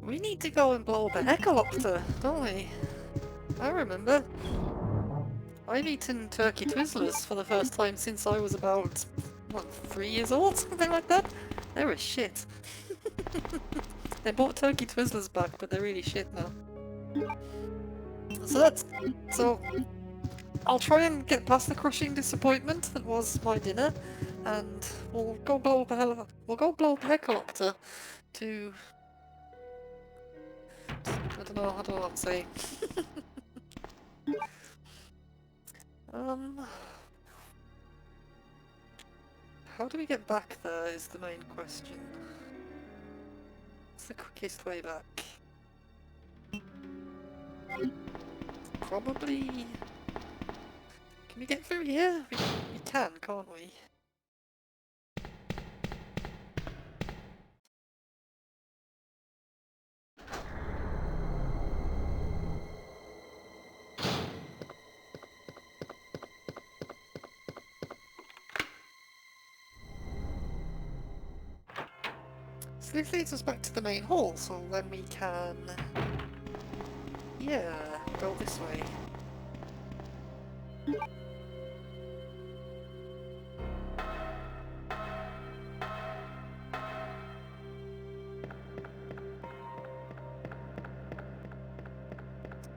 We need to go and blow up a Echolopter, don't we? I remember. I've eaten turkey Twizzlers for the first time since I was about, what, 3 years old? Something like that? They were shit. They brought turkey Twizzlers back, but they're really shit now. So I'll try and get past the crushing disappointment that was my dinner, and we'll go blow up a Echolopter to... I don't know what to say. How do we get back there is the main question. What's the quickest way back? Probably... Can we get through here? We can, can't we? So this leads us back to the main hall, so then we can... Yeah, go this way.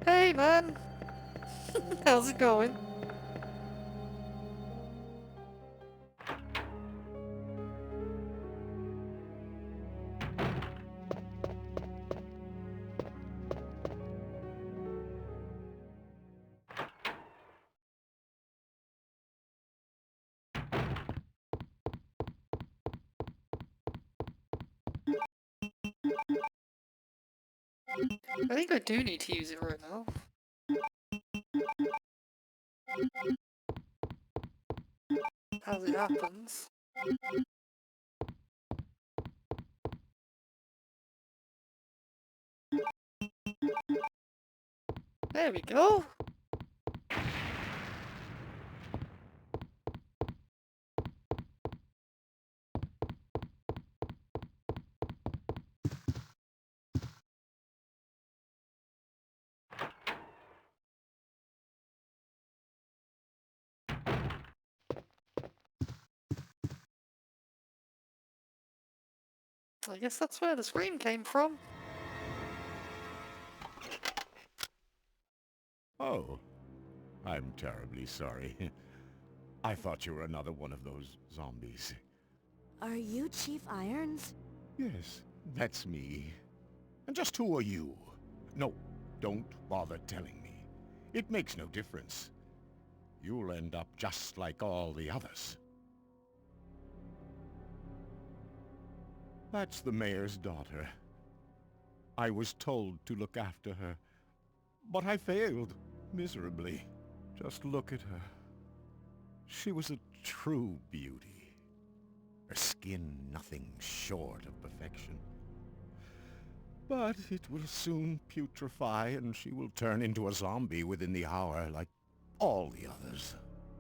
Hey man! How's it going? I think I do need to use it right now. As it happens. There we go! I guess that's where the scream came from. Oh, I'm terribly sorry. I thought you were another one of those zombies. Are you Chief Irons? Yes, that's me. And just who are you? No, don't bother telling me. It makes no difference. You'll end up just like all the others. That's the mayor's daughter. I was told to look after her, but I failed miserably. Just look at her. She was a true beauty. Her skin nothing short of perfection. But it will soon putrefy and she will turn into a zombie within the hour like all the others.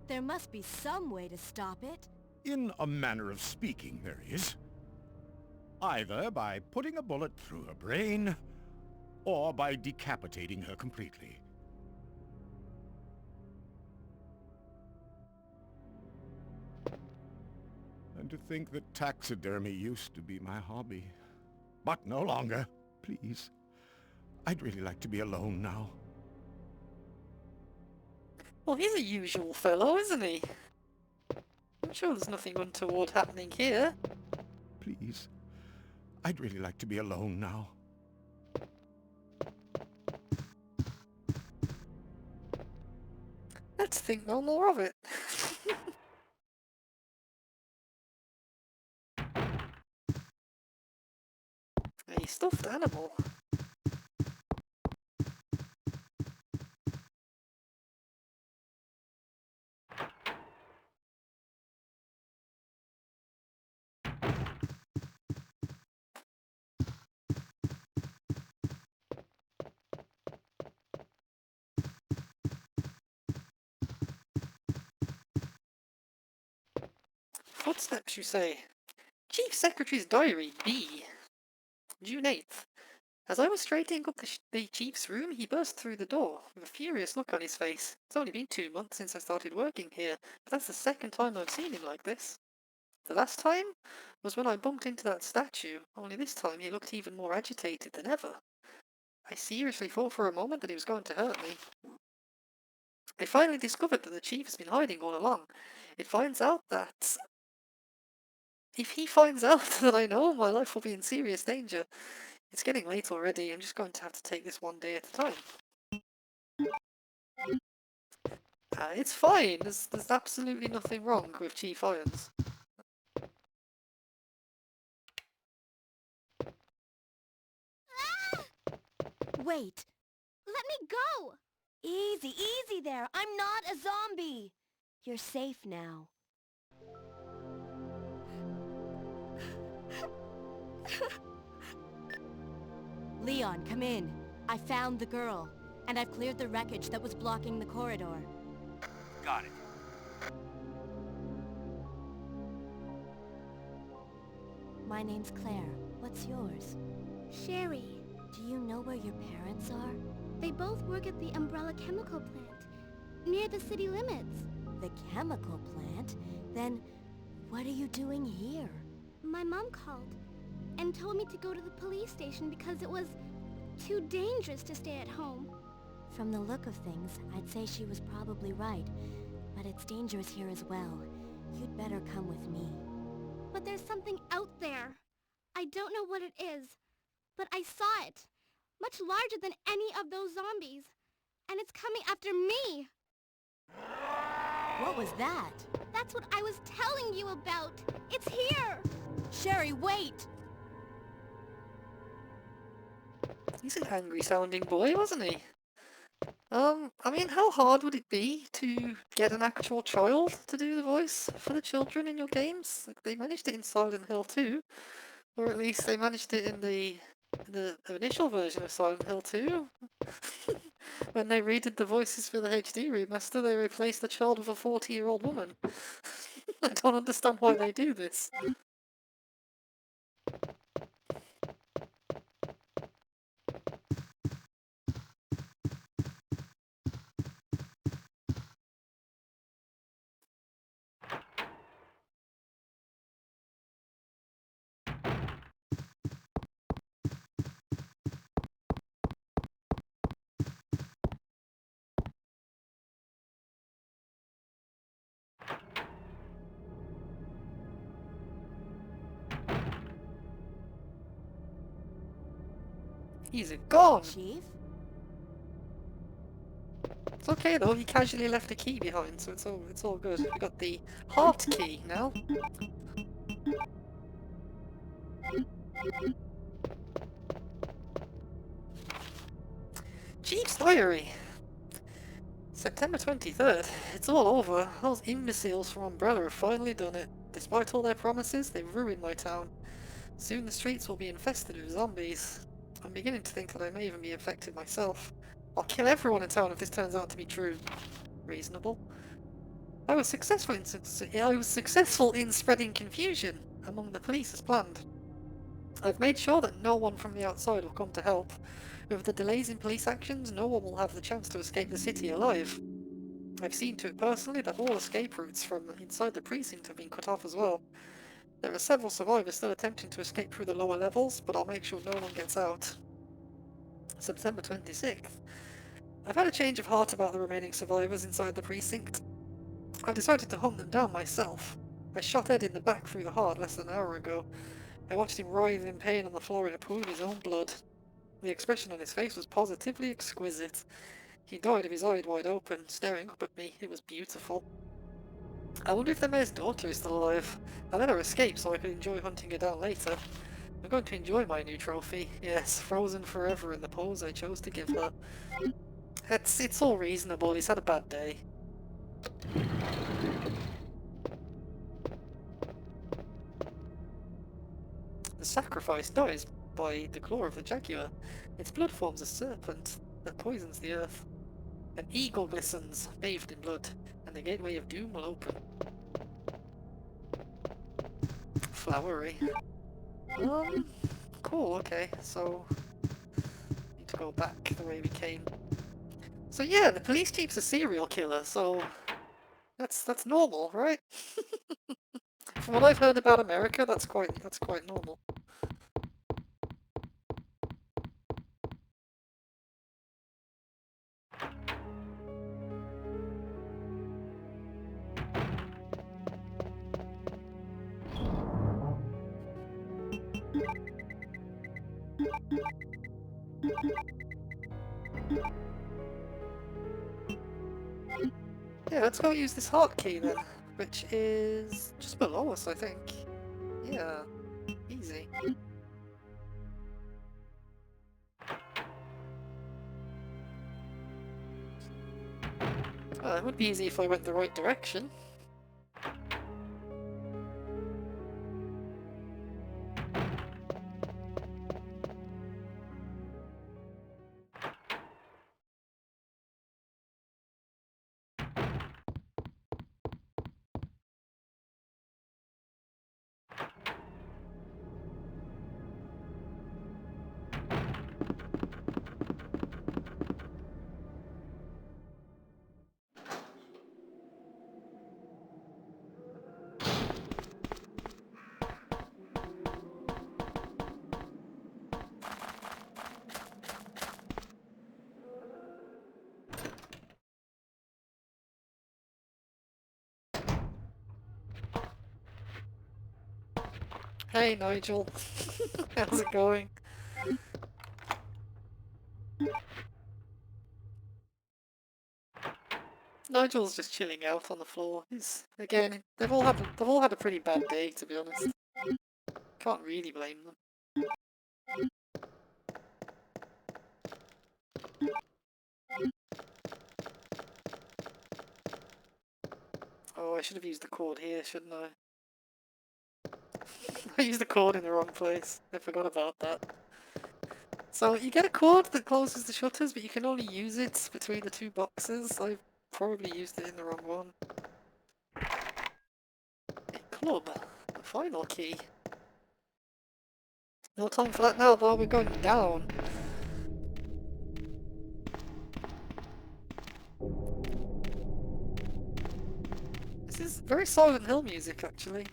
There must be some way to stop it. In a manner of speaking, there is. Either by putting a bullet through her brain, or by decapitating her completely. And to think that taxidermy used to be my hobby. But no longer. Please. I'd really like to be alone now. Well, he's a usual fellow, isn't he? I'm sure there's nothing untoward happening here. Please. I'd really like to be alone now. Let's think no more of it. A stuffed animal. Footsteps, you say? Chief Secretary's Diary, B. June 8th. As I was straightening up the chief's room, he burst through the door, with a furious look on his face. It's only been 2 months since I started working here, but that's the second time I've seen him like this. The last time was when I bumped into that statue, only this time he looked even more agitated than ever. I seriously thought for a moment that he was going to hurt me. I finally discovered that the chief has been hiding all along. If he finds out that I know, my life will be in serious danger. It's getting late already, I'm just going to have to take this one day at a time. It's fine, there's absolutely nothing wrong with Chief Irons. Wait. Let me go! Easy, easy there. I'm not a zombie. You're safe now. Leon, come in. I found the girl, and I've cleared the wreckage that was blocking the corridor. Got it. My name's Claire. What's yours? Sherry. Do you know where your parents are? They both work at the Umbrella Chemical Plant, near the city limits. The chemical plant? Then, what are you doing here? My mom called and told me to go to the police station because it was too dangerous to stay at home. From the look of things, I'd say she was probably right. But it's dangerous here as well. You'd better come with me. But there's something out there. I don't know what it is, but I saw it. Much larger than any of those zombies. And it's coming after me. What was that? That's what I was telling you about. It's here. Sherry, wait! He's an angry sounding boy, wasn't he? I mean, how hard would it be to get an actual child to do the voice for the children in your games? Like, they managed it in Silent Hill 2, or at least they managed it in the initial version of Silent Hill 2. When they redid the voices for the HD remaster, they replaced the child with a 40-year-old woman. I don't understand why they do this. He's gone! Chief? It's okay though, he casually left a key behind, so it's all good. We got the heart key now. Chief's diary. September 23rd. It's all over. Those imbeciles from Umbrella have finally done it. Despite all their promises, they've ruined my town. Soon the streets will be infested with zombies. I'm beginning to think that I may even be infected myself. I'll kill everyone in town if this turns out to be true. Reasonable. I was successful in spreading confusion among the police as planned. I've made sure that no one from the outside will come to help. With the delays in police actions, no one will have the chance to escape the city alive. I've seen to it personally that all escape routes from inside the precinct have been cut off as well. There are several survivors still attempting to escape through the lower levels, but I'll make sure no one gets out. September 26th. I've had a change of heart about the remaining survivors inside the precinct. I decided to hunt them down myself. I shot Ed in the back through the heart less than an hour ago. I watched him writhe in pain on the floor in a pool of his own blood. The expression on his face was positively exquisite. He died with his eyes wide open, staring up at me. It was beautiful. I wonder if the mayor's daughter is still alive. I let her escape so I could enjoy hunting her down later. I'm going to enjoy my new trophy. Yes, frozen forever in the pose I chose to give her. It's all reasonable. He's had a bad day. The sacrifice dies by the claw of the jaguar. Its blood forms a serpent that poisons the earth. An eagle glistens, bathed in blood, and the gateway of doom will open. Flowery. Cool, okay, so go back the way we came. So yeah, the police chief's a serial killer, so that's normal, right? From what I've heard about America, that's quite normal. Yeah, let's go use this hotkey then, which is just below us, I think. Yeah, easy. Well, it would be easy if I went the right direction. Hey Nigel, how's it going? Nigel's just chilling out on the floor. Again, they've all had a pretty bad day, to be honest. Can't really blame them. Oh, I should have used the cord here, shouldn't I? I used the cord in the wrong place. I forgot about that. So you get a cord that closes the shutters, but you can only use it between the two boxes. I probably used it in the wrong one. A club. The final key. No time for that now, though. We're going down. This is very Silent Hill music, actually.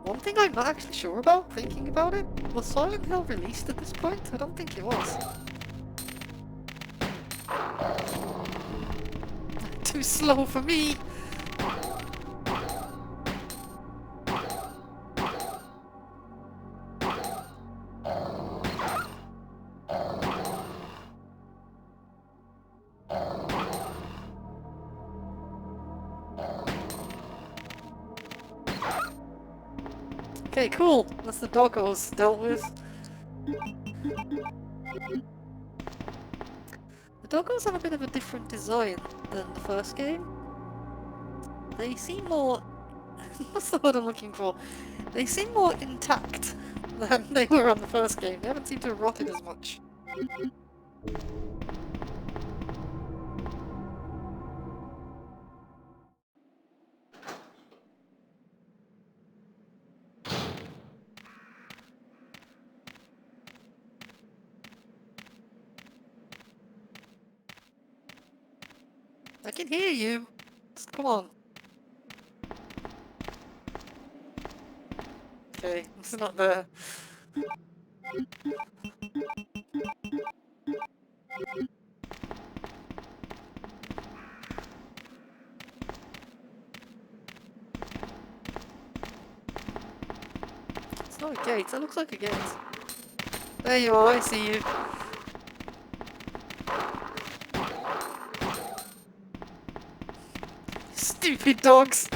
One thing I'm not actually sure about, thinking about it, was Silent Hill released at this point? I don't think it was. Too slow for me! Okay, cool. That's the doggos dealt with. The doggos have a bit of a different design than the first game. They seem more... what's the word I'm looking for? They seem more intact than they were on the first game. They haven't seemed to have rotted as much. I can hear you. Just come on. Okay, it's not there. It's not a gate. That looks like a gate. There you are. I see you. Stupid dogs.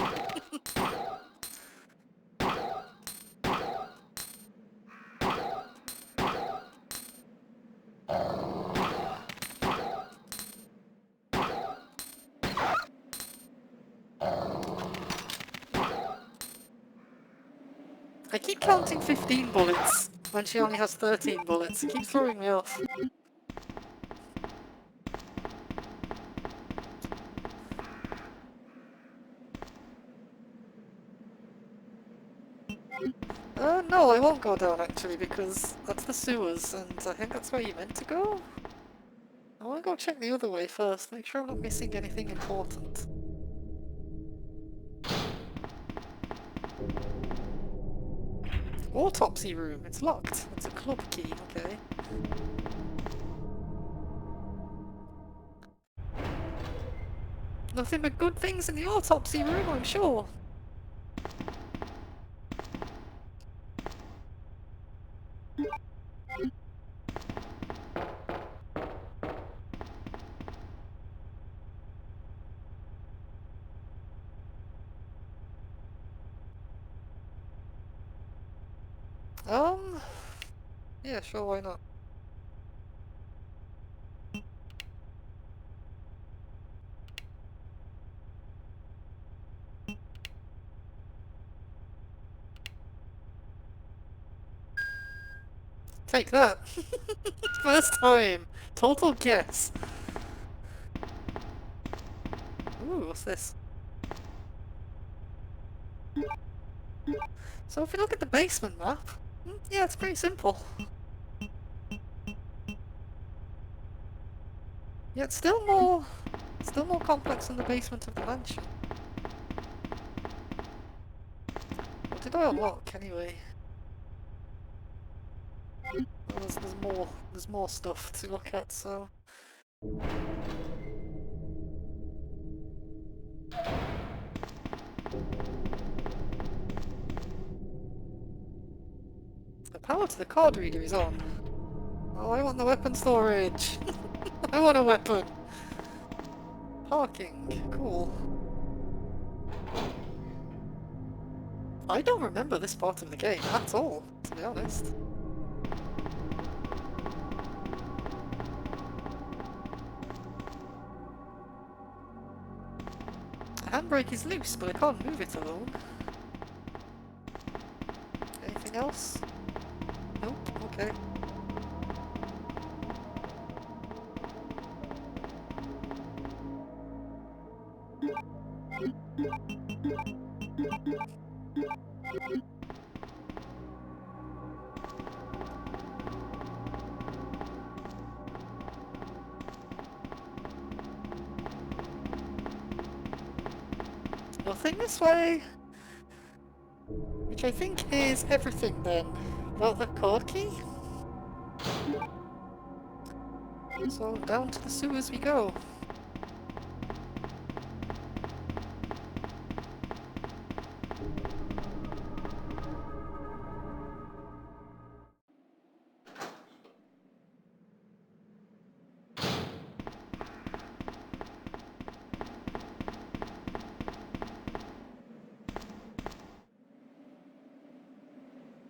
I keep counting 15 bullets when she only has 13 bullets. It keeps throwing me off. No, I won't go down actually, because that's the sewers, and I think that's where you meant to go. I want to go check the other way first, make sure I'm not missing anything important. Autopsy room, it's locked. It's a club key, okay. Nothing but good things in the autopsy room, I'm sure. Yeah, sure, why not? Take that! First time! Total guess! Ooh, what's this? So if you look at the basement map, yeah, it's pretty simple. Yeah, it's still more complex than the basement of the mansion. What did I unlock anyway? Well, there's more stuff to look at, so... The power to the card reader is on. Oh, I want the weapon storage! I want a weapon! Parking, cool. I don't remember this part of the game at all, to be honest. The handbrake is loose, but I can't move it alone. Anything else? Nope, okay. Nothing this way? Which I think is everything then. About the code key? So down to the sewers we go.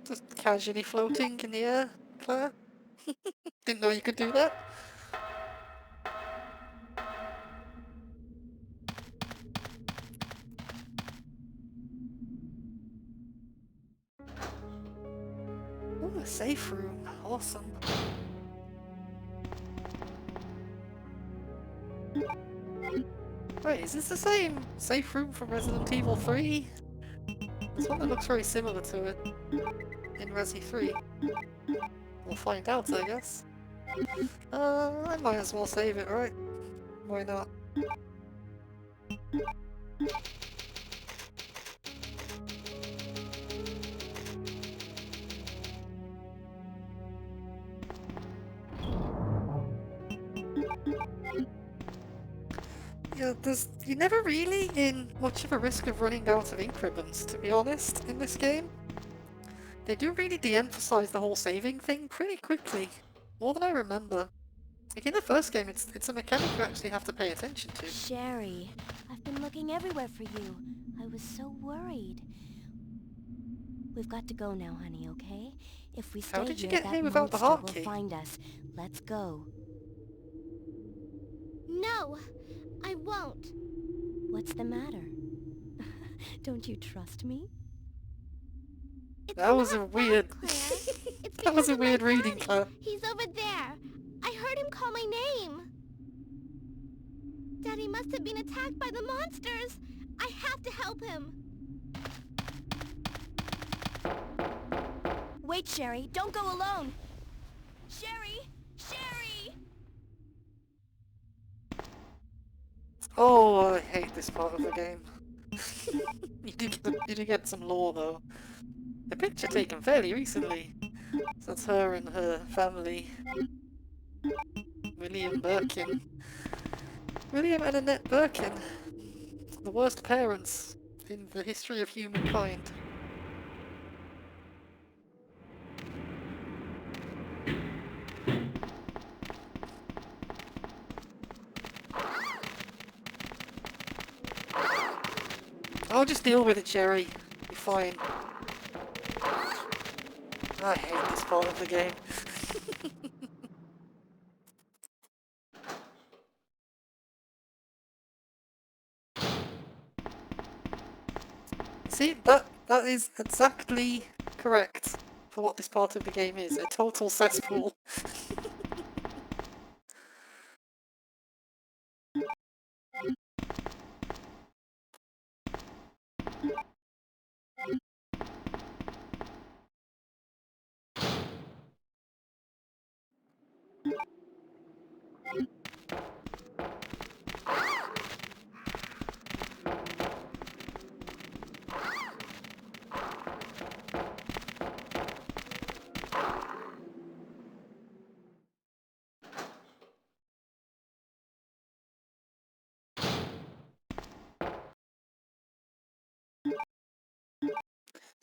Just casually floating in the air, Claire? Didn't know you could do that. Ooh, a safe room. Awesome. Wait, is this the same safe room from Resident Evil 3? There's one that looks very similar to it in Resi 3. We'll find out, I guess. I might as well save it, right? Why not? Yeah, you're never really in much of a risk of running out of ink ribbons, to be honest, in this game. They do really de-emphasize the whole saving thing pretty quickly. More than I remember. Like in the first game, it's a mechanic you actually have to pay attention to. Sherry, I've been looking everywhere for you. I was so worried. We've got to go now, honey, okay? If we stay How did you here, get that here without the monster will hotkey? find us. Let's go. No, I won't. What's the matter? Don't you trust me? It's That was not a weird... Claire. It's that was because a of my weird reading, daddy. Claire. He's over there. I heard him call my name. Daddy must have been attacked by the monsters. I have to help him. Wait, Sherry, don't go alone! Sherry! Sherry! Oh, I hate this part of the game. You do get some lore though. A picture taken fairly recently. So that's her and her family. William Birkin. William and Annette Birkin. The worst parents in the history of humankind. I'll just deal with it, Jerry. You're fine. I hate this part of the game. See, that is exactly correct for what this part of the game is. A total cesspool.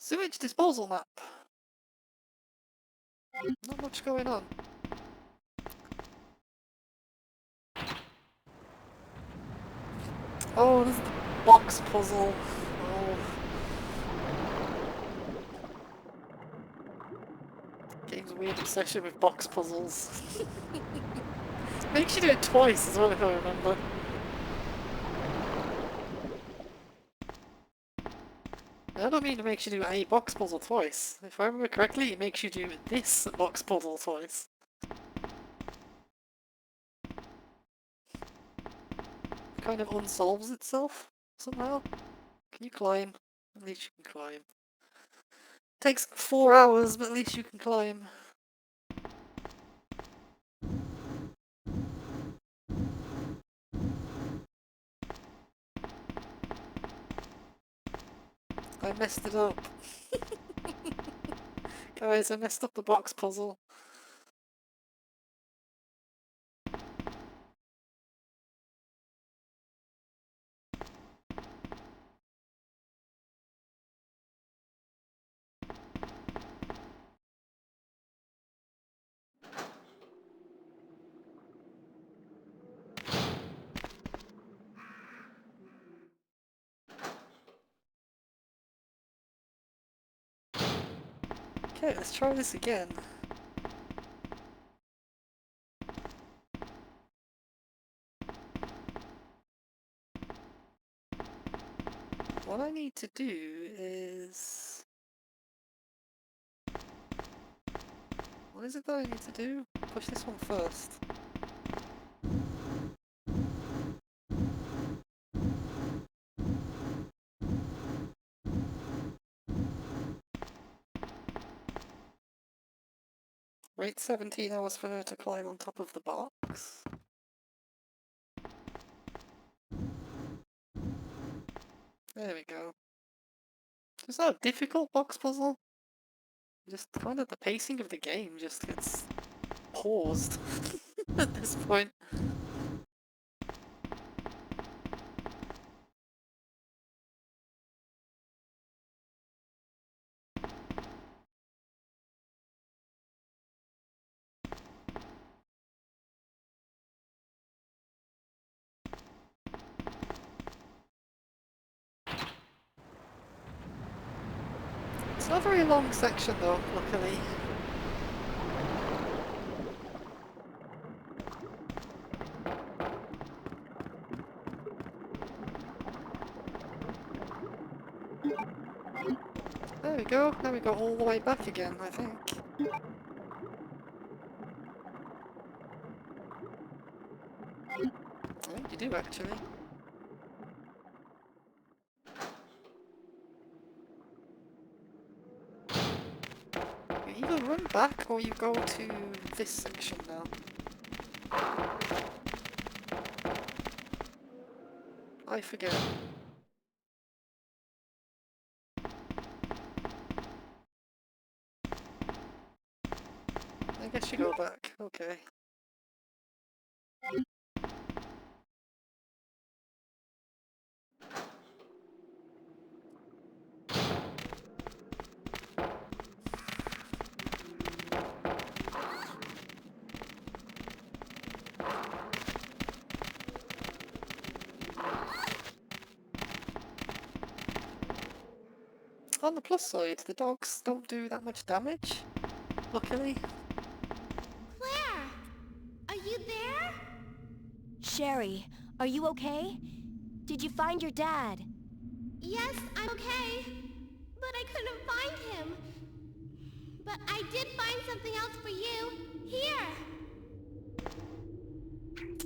Sewage disposal map. Not much going on. Oh, this is the box puzzle. Oh. Game's weird obsession with box puzzles. Makes you do it twice as well, if I remember. I don't mean it makes you do a box puzzle twice. If I remember correctly, it makes you do this box puzzle twice. Kind of unsolves itself, somehow. Can you climb? At least you can climb. Takes 4 hours, but at least you can climb. I messed it up. Guys, I messed up the box puzzle. Okay, let's try this again. What I need to do is... What is it that I need to do? Push this one first. Wait 17 hours for her to climb on top of the box. There we go. It's not a difficult box puzzle. Just kind of the pacing of the game just gets paused at this point. It's not a very long section though, luckily. There we go, now we go all the way back again, I think. I think you do actually. You back or you go to this section now? I forget. I guess you go back, okay. On the plus side, the dogs don't do that much damage, luckily. Claire! Are you there? Sherry, are you okay? Did you find your dad? Yes, I'm okay. But I couldn't find him. But I did find something else for you. Here!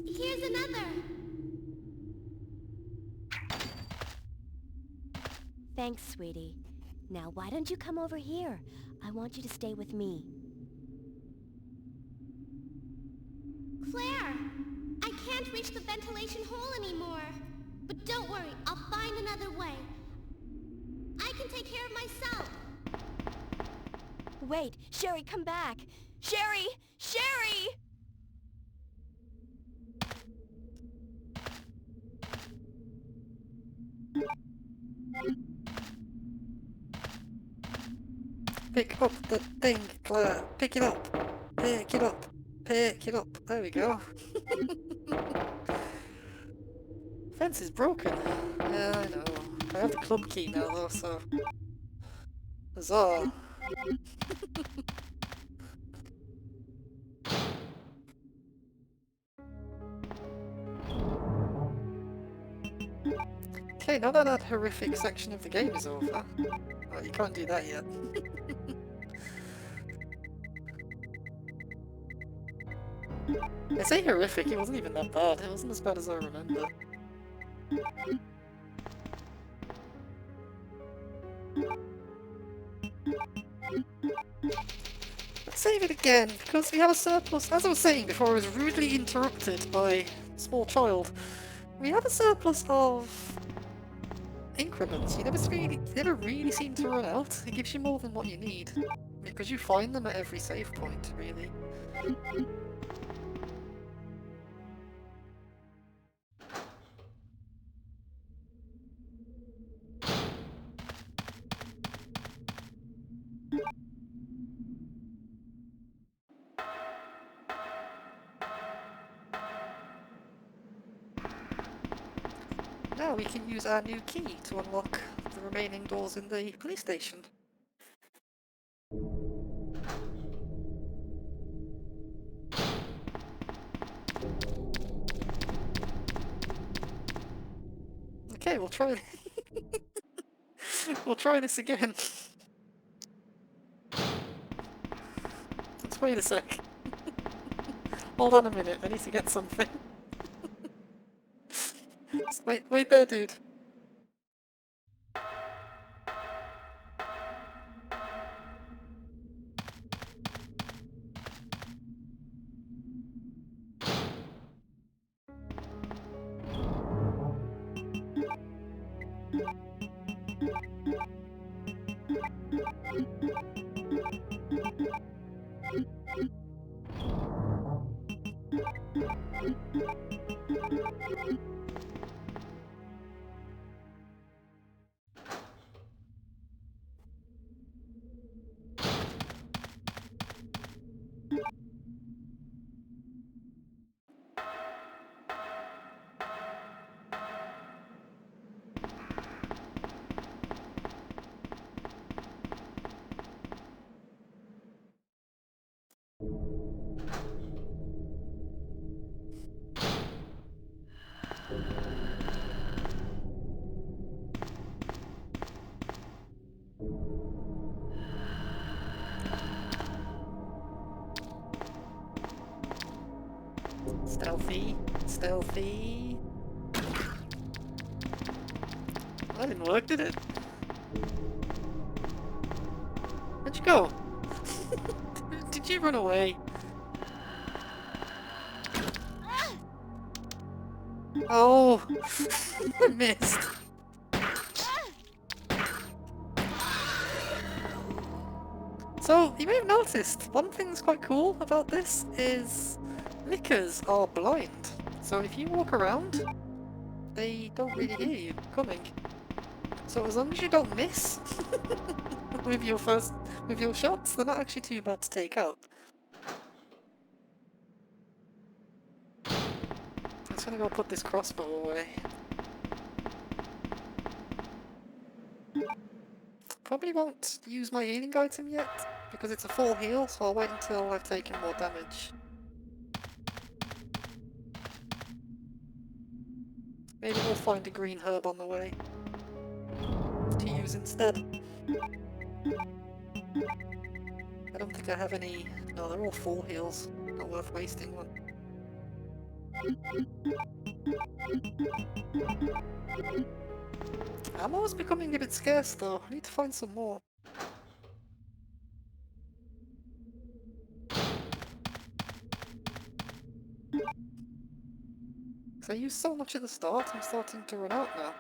Here's another. Thanks, sweetie. Now why don't you come over here? I want you to stay with me. Claire! I can't reach the ventilation hole anymore. But don't worry, I'll find another way. I can take care of myself. Wait, Sherry, come back! Sherry! Sherry! Pick up the thing, Claire. Pick it up. Pick it up. Pick it up. There we go. Fence is broken. Yeah, I know. I have the club key now though, so... Huzzah. Okay, now that horrific section of the game is over. Oh, you can't do that yet. I say horrific, it wasn't even that bad. It wasn't as bad as I remember. Let's save it again, because we have a surplus. As I was saying before, I was rudely interrupted by a small child. We have a surplus of increments. You never really seem to run out. It gives you more than what you need. Because you find them at every save point, really. Now we can use our new key to unlock the remaining doors in the police station. Okay, we'll try we'll try this again. Let's wait a sec. Hold on a minute, I need to get something. Wait there, dude. Stealthy, stealthy. That didn't work, did it? Where'd you go? did you run away? Oh, I missed. So, you may have noticed, one thing that's quite cool about this is Lickers are blind. So if you walk around, they don't really hear you coming. So as long as you don't miss with your shots, they're not actually too bad to take out. I'm just gonna go put this crossbow away. Probably won't use my healing item yet, because it's a full heal, so I'll wait until I've taken more damage. Maybe we'll find a green herb on the way to use instead. I don't think I have any... No, they're all full heals. Not worth wasting one. Ammo's becoming a bit scarce though. I need to find some more. Because I used so much at the start, I'm starting to run out now.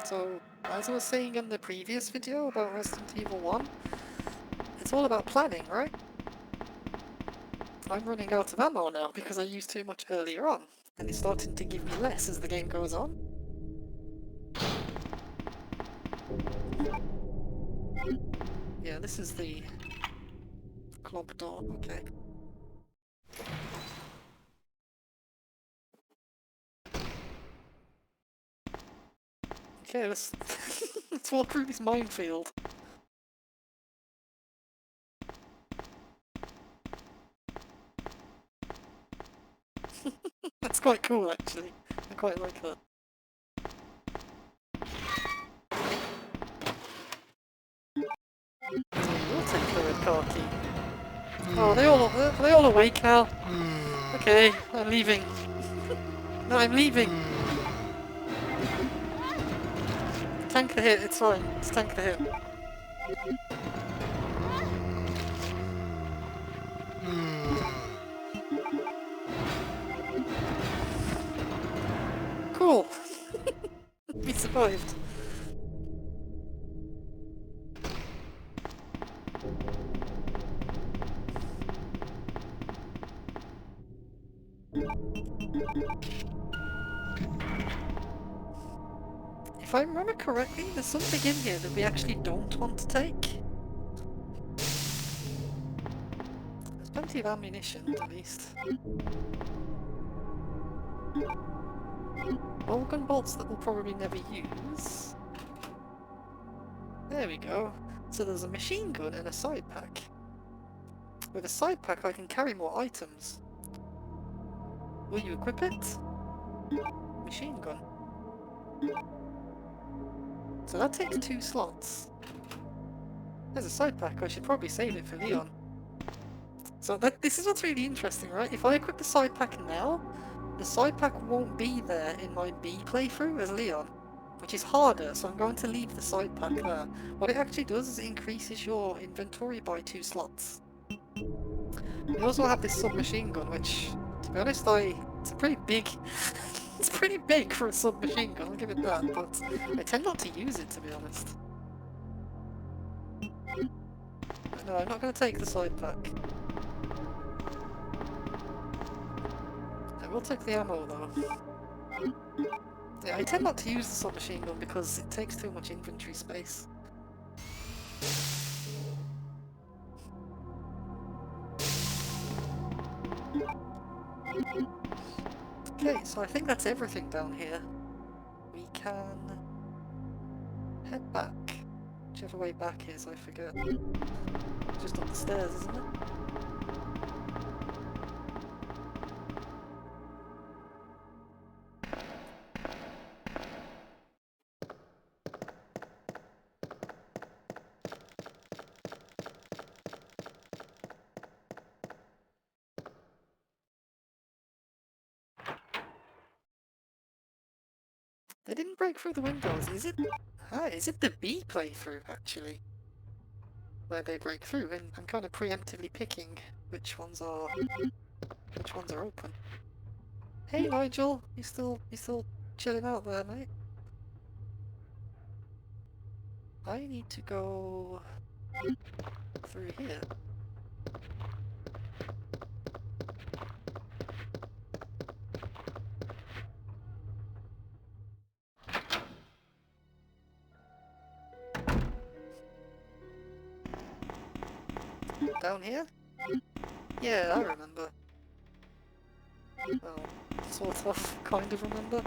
So, as I was saying in the previous video about Resident Evil 1, it's all about planning, right? I'm running out of ammo now because I used too much earlier on, and it's starting to give me less as the game goes on. Yeah, this is the club door, okay. Okay, let's let's walk through this minefield. That's quite cool actually. I quite like that. So we'll take the red car key. Oh, are they all awake now? Okay, I'm leaving. No, I'm leaving. Tank the hit, it's fine. Let's tank the hit. Cool. We survived. If I remember correctly, there's something in here that we actually don't want to take. There's plenty of ammunition, at least. Organ bolts that we'll probably never use. There we go. So there's a machine gun and a side pack. With a side pack I can carry more items. Will you equip it? Machine gun. So that takes 2 slots. There's a side pack, I should probably save it for Leon. So this is what's really interesting, right? If I equip the side pack now, the side pack won't be there in my B playthrough as Leon, which is harder, so I'm going to leave the side pack there. What it actually does is it increases your inventory by 2 slots. We also have this submachine gun, which, to be honest, it's a pretty big... it's pretty big for a submachine gun, I'll give it that, but I tend not to use it, to be honest. But no, I'm not going to take the side pack. I will take the ammo, though. Yeah, I tend not to use the submachine gun because it takes too much inventory space. Okay, so I think that's everything down here. We can head back. Whichever way back is, I forget. Just up the stairs, isn't it? They didn't break through the windows, is it? Ah, is it the B playthrough, actually? where they break through, and I'm kind of preemptively picking which ones are open. Hey Nigel, you still chilling out there, mate? I need to go through here. Down here? Yeah, I remember. Well, sort of, kind of remember.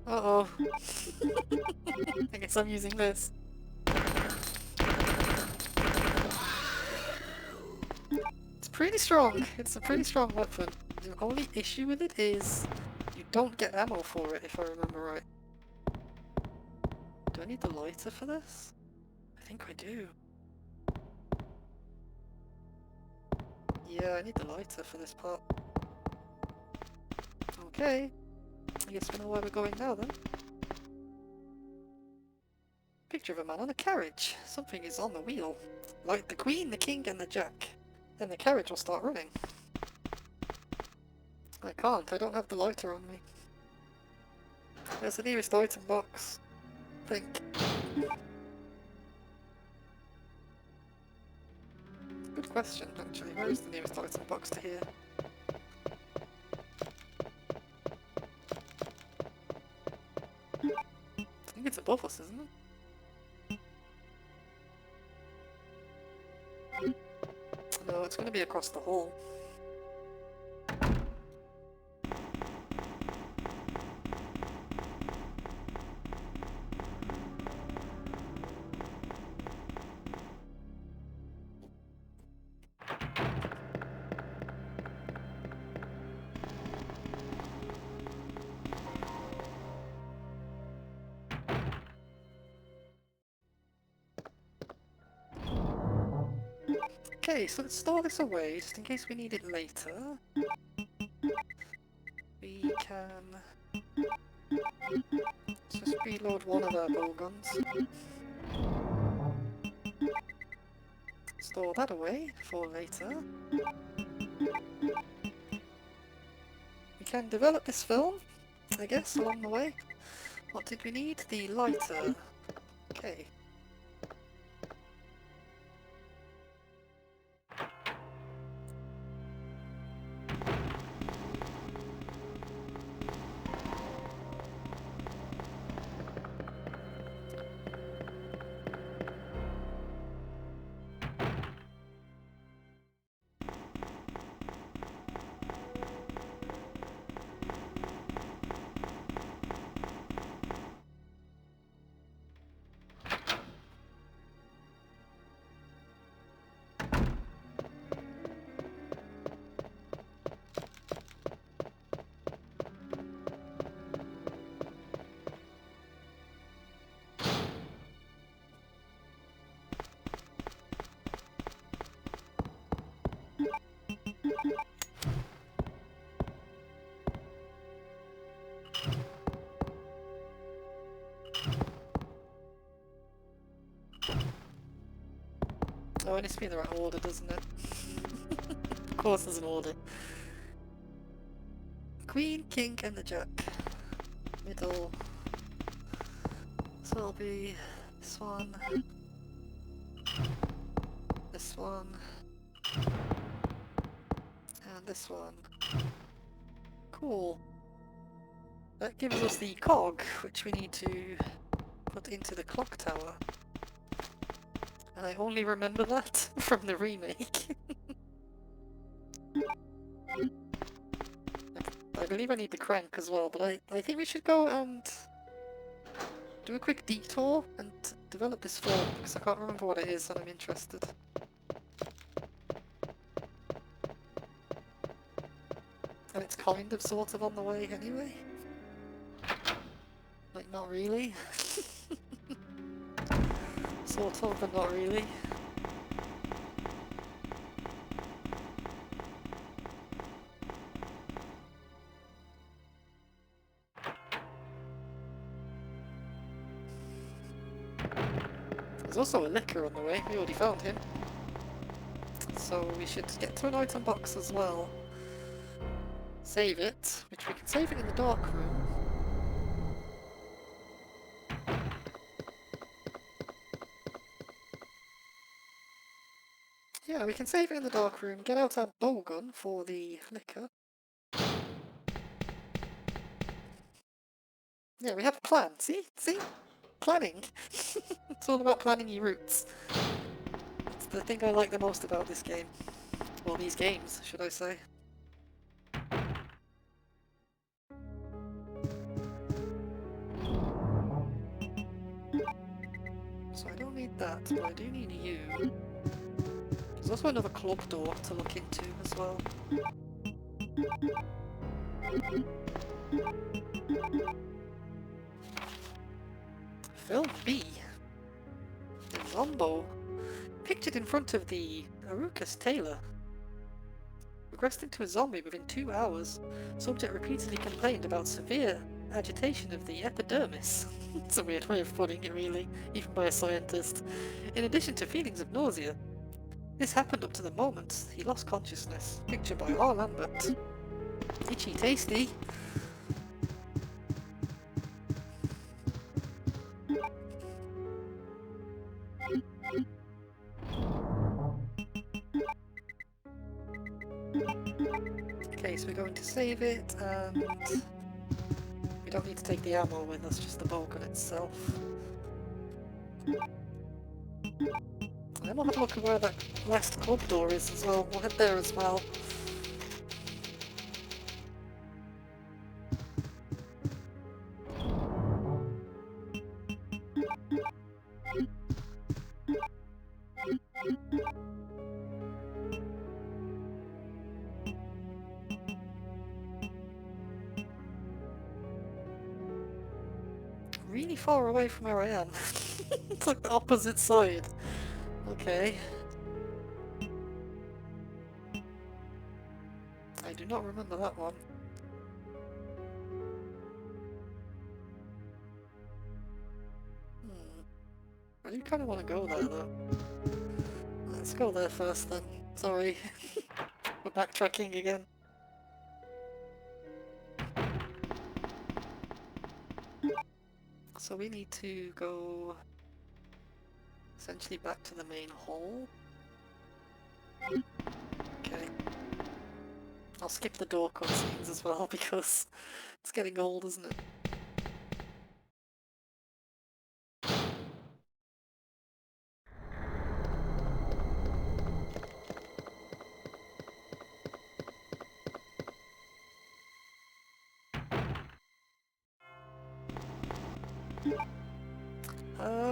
Uh-oh. I guess I'm using this. It's pretty strong. It's a pretty strong weapon. The only issue with it is you don't get ammo for it, if I remember right. Do I need the lighter for this? I think I do. Yeah, I need the lighter for this part. Okay. I guess we know where we're going now then. Picture of a man on a carriage. Something is on the wheel. Like the Queen, the King and the Jack. Then the carriage will start running. I can't, I don't have the lighter on me. Where's the nearest item box? I think. Good question, actually. Where is the nearest item box to here? I think it's above us, isn't it? No, it's going to be across the hall. Okay, so let's store this away, just in case we need it later. We can just reload one of our bow guns. Store that away for later. We can develop this film, I guess, along the way. What did we need? The lighter. Okay. Oh, it needs to be in the right order, doesn't it? Of course there's an order. Queen, King, and the Jack. Middle. So it'll be this one. This one. And this one. Cool. That gives us the cog, which we need to put into the clock tower. And I only remember that from the remake. I believe I need the crank as well, but I think we should go and do a quick detour and develop this film, because I can't remember what it is and I'm interested. And it's kind of sort of on the way anyway. Like, not really. Sort of, but not really. There's also a liquor on the way, we already found him. So we should get to an item box as well. Save it, which we can save it in the dark room. Yeah, we can save it in the dark room, get out our bowgun for the liquor. Yeah, we have a plan, see? See? Planning! It's all about planning your routes. That's the thing I like the most about this game. Well, these games, should I say. So I don't need that, but I do need you. There's also another club door to look into as well. Film B. The Zombo. Pictured in front of the Arucus Taylor. Regressed into a zombie within 2 hours. Subject repeatedly complained about severe agitation of the epidermis. It's a weird way of putting it, really, even by a scientist. In addition to feelings of nausea. This happened up to the moment he lost consciousness. Picture by R. Lambert. Itchy tasty. Okay, so we're going to save it, and we don't need to take the ammo with us, just the bowgun itself. And then we'll have a look at where that last club door is as well. We'll head there as well. Really far away from where I am. It's like the opposite side. Okay. I do not remember that one. I do kind of want to go there though. Let's go there first then. Sorry. We're backtracking again. So we need to go essentially back to the main hall. Okay. I'll skip the door cutscenes as well because it's getting old, isn't it?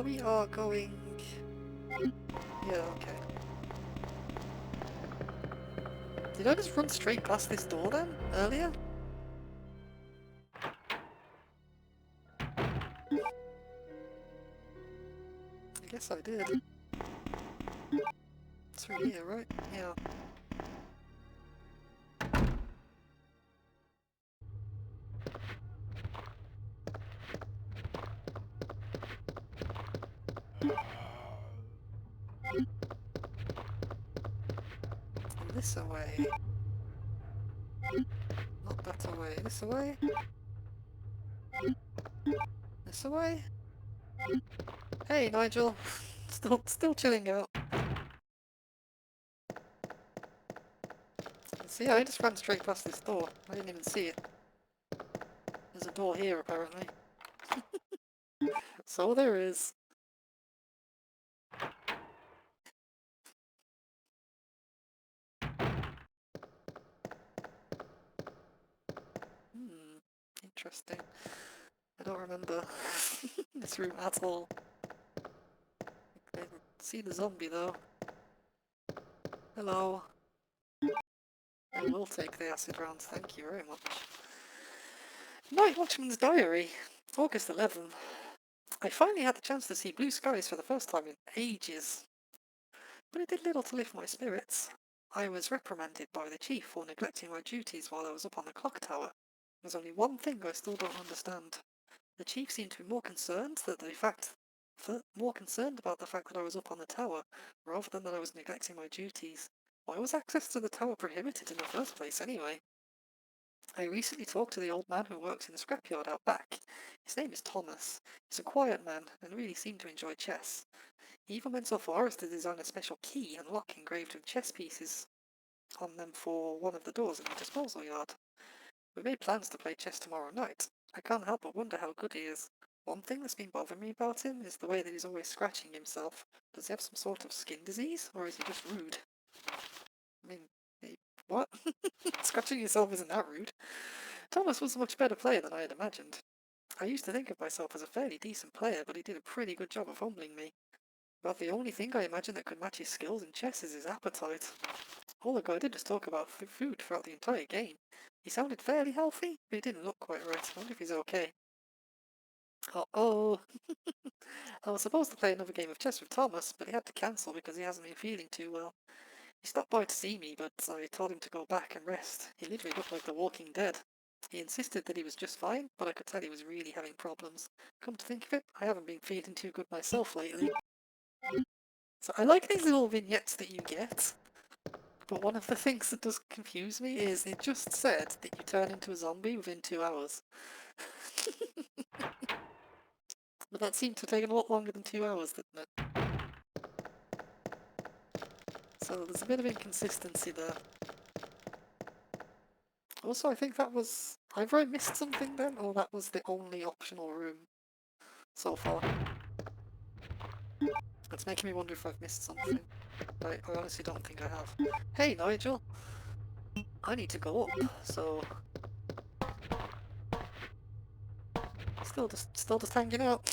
We are going... Yeah, okay. Did I just run straight past this door then, earlier? I guess I did. It's through here, right? Yeah. This away. Not that away. This away? This away? Hey, Nigel. Still chilling out. See, I just ran straight past this door. I didn't even see it. There's a door here, apparently. So there is. Interesting. I don't remember this room at all. I can see the zombie though. Hello. I will take the acid rounds, thank you very much. Night Watchman's Diary, August 11th. I finally had the chance to see blue skies for the first time in ages, but it did little to lift my spirits. I was reprimanded by the chief for neglecting my duties while I was up on the clock tower. There's only one thing I still don't understand. The chief seemed to be more concerned about the fact that I was up on the tower, rather than that I was neglecting my duties. Why was access to the tower prohibited in the first place, anyway? I recently talked to the old man who works in the scrapyard out back. His name is Thomas. He's a quiet man, and really seemed to enjoy chess. He even went so far as to design a special key and lock engraved with chess pieces on them for one of the doors in the disposal yard. We made plans to play chess tomorrow night. I can't help but wonder how good he is. One thing that's been bothering me about him is the way that he's always scratching himself. Does he have some sort of skin disease, or is he just rude? I mean, what? Scratching yourself isn't that rude. Thomas was a much better player than I had imagined. I used to think of myself as a fairly decent player, but he did a pretty good job of humbling me. About the only thing I imagine that could match his skills in chess is his appetite. All the guy did was talk about food throughout the entire game. He sounded fairly healthy, but he didn't look quite right. I wonder if he's okay. Uh-oh. I was supposed to play another game of chess with Thomas, but he had to cancel because he hasn't been feeling too well. He stopped by to see me, but I told him to go back and rest. He literally looked like the Walking Dead. He insisted that he was just fine, but I could tell he was really having problems. Come to think of it, I haven't been feeling too good myself lately. So I like these little vignettes that you get, but one of the things that does confuse me is it just said that you turn into a zombie within 2 hours. But that seemed to take a lot longer than 2 hours, didn't it? So there's a bit of inconsistency there. Also, I think that was... Either I missed something then, or that was the only optional room so far. It's making me wonder if I've missed something. I honestly don't think I have. Hey, Nigel! I need to go up, so... Still just hanging out.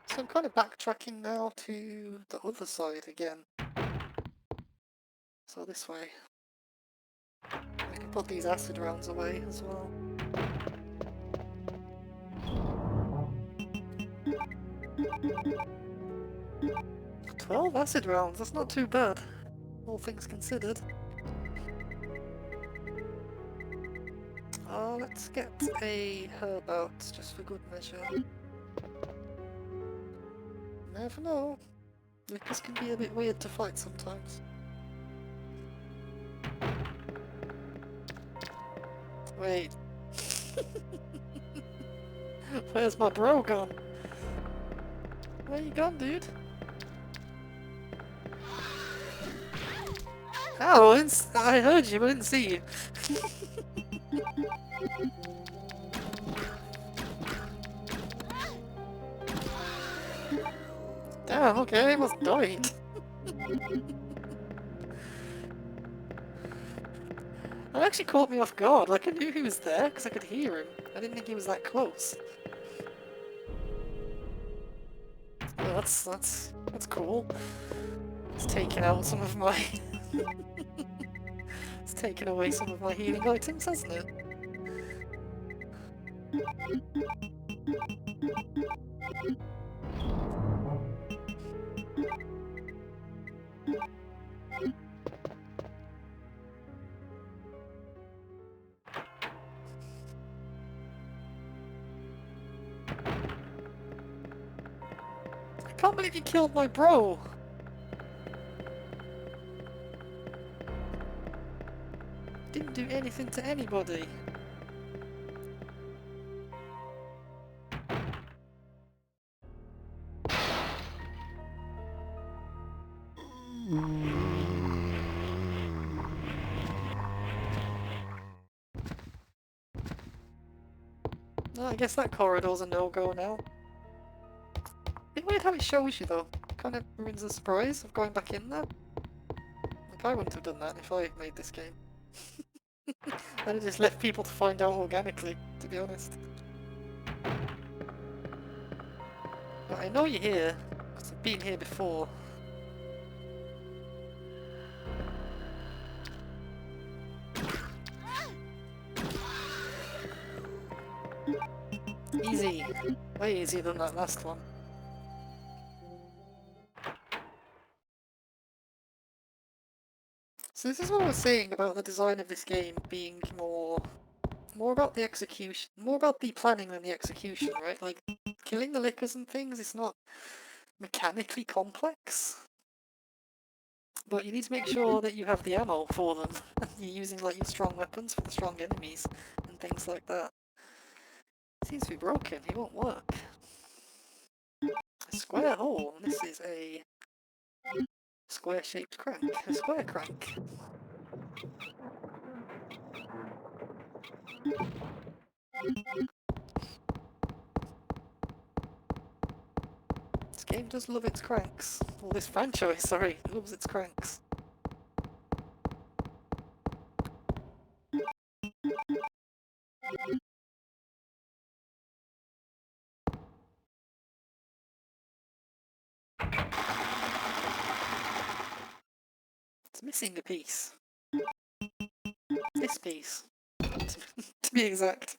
So I'm kind of backtracking now to the other side again. So this way. I can put these acid rounds away as well. "12 acid rounds, that's not too bad, all things considered. Let's get a herb out, just for good measure. Never know. Lucas can be a bit weird to fight sometimes. Wait. Where's my bro gone? Where you gone, dude? Oh, I heard you, but I didn't see you. Damn, okay, I almost died. That actually caught me off guard. Like, I knew he was there because I could hear him. I didn't think he was that close. Well, that's cool. It's taken out some of my... It's taken away some of my healing items, hasn't it? I can't believe you killed my bro! Didn't do anything to anybody. No, I guess that corridor's a no-go now. Bit weird how it shows you though. Kind of ruins the surprise of going back in there. Like, I wouldn't have done that if I made this game. I'd have just left people to find out organically, to be honest. But I know you're here, because I've been here before. Easy. Way easier than that last one. So this is what I was saying about the design of this game being more about the execution, more about the planning than the execution, right? Like, killing the lickers and things is not mechanically complex. But you need to make sure that you have the ammo for them. You're using like your strong weapons for the strong enemies and things like that. It seems to be broken, it won't work. A square hole, and this is a square-shaped crank. A square crank. This game does love its cranks. Well, this franchise, sorry, loves its cranks. It's missing a piece. This piece. To be exact.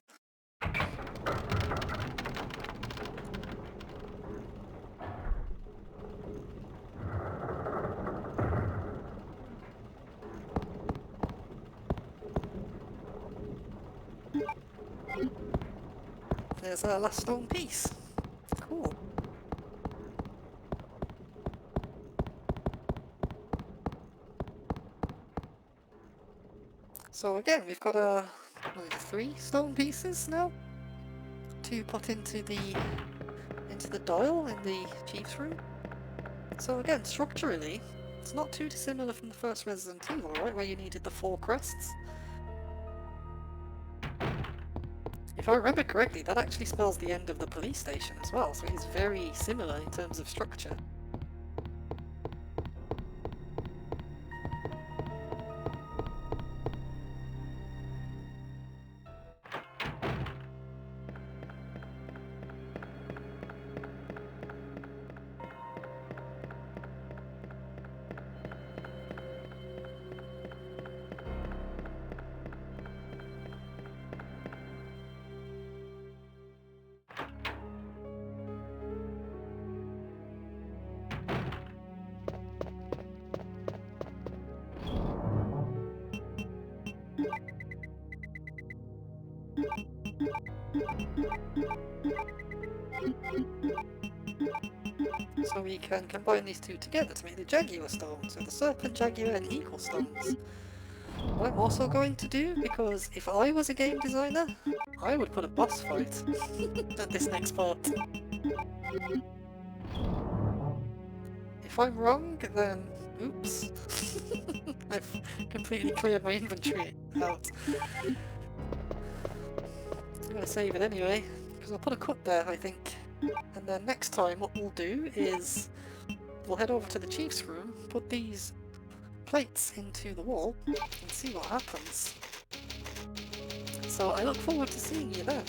There's our last stone piece. Cool. So again, we've got like 3 stone pieces now to put into the dial in the chief's room. So again, structurally, it's not too dissimilar from the first Resident Evil, right, where you needed the 4 crests. If I remember correctly, that actually spells the end of the police station as well, so it is very similar in terms of structure. So we can combine these 2 together to make the Jaguar Stone, so the Serpent, Jaguar and Eagle Stones. What I'm also going to do, because if I was a game designer, I would put a boss fight at this next part. If I'm wrong, then oops. I've completely cleared my inventory out. I'm gonna save it anyway, because I'll put a cut there, I think. And then next time what we'll do is we'll head over to the chief's room, put these plates into the wall, and see what happens. So I look forward to seeing you there.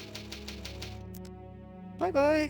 Bye bye!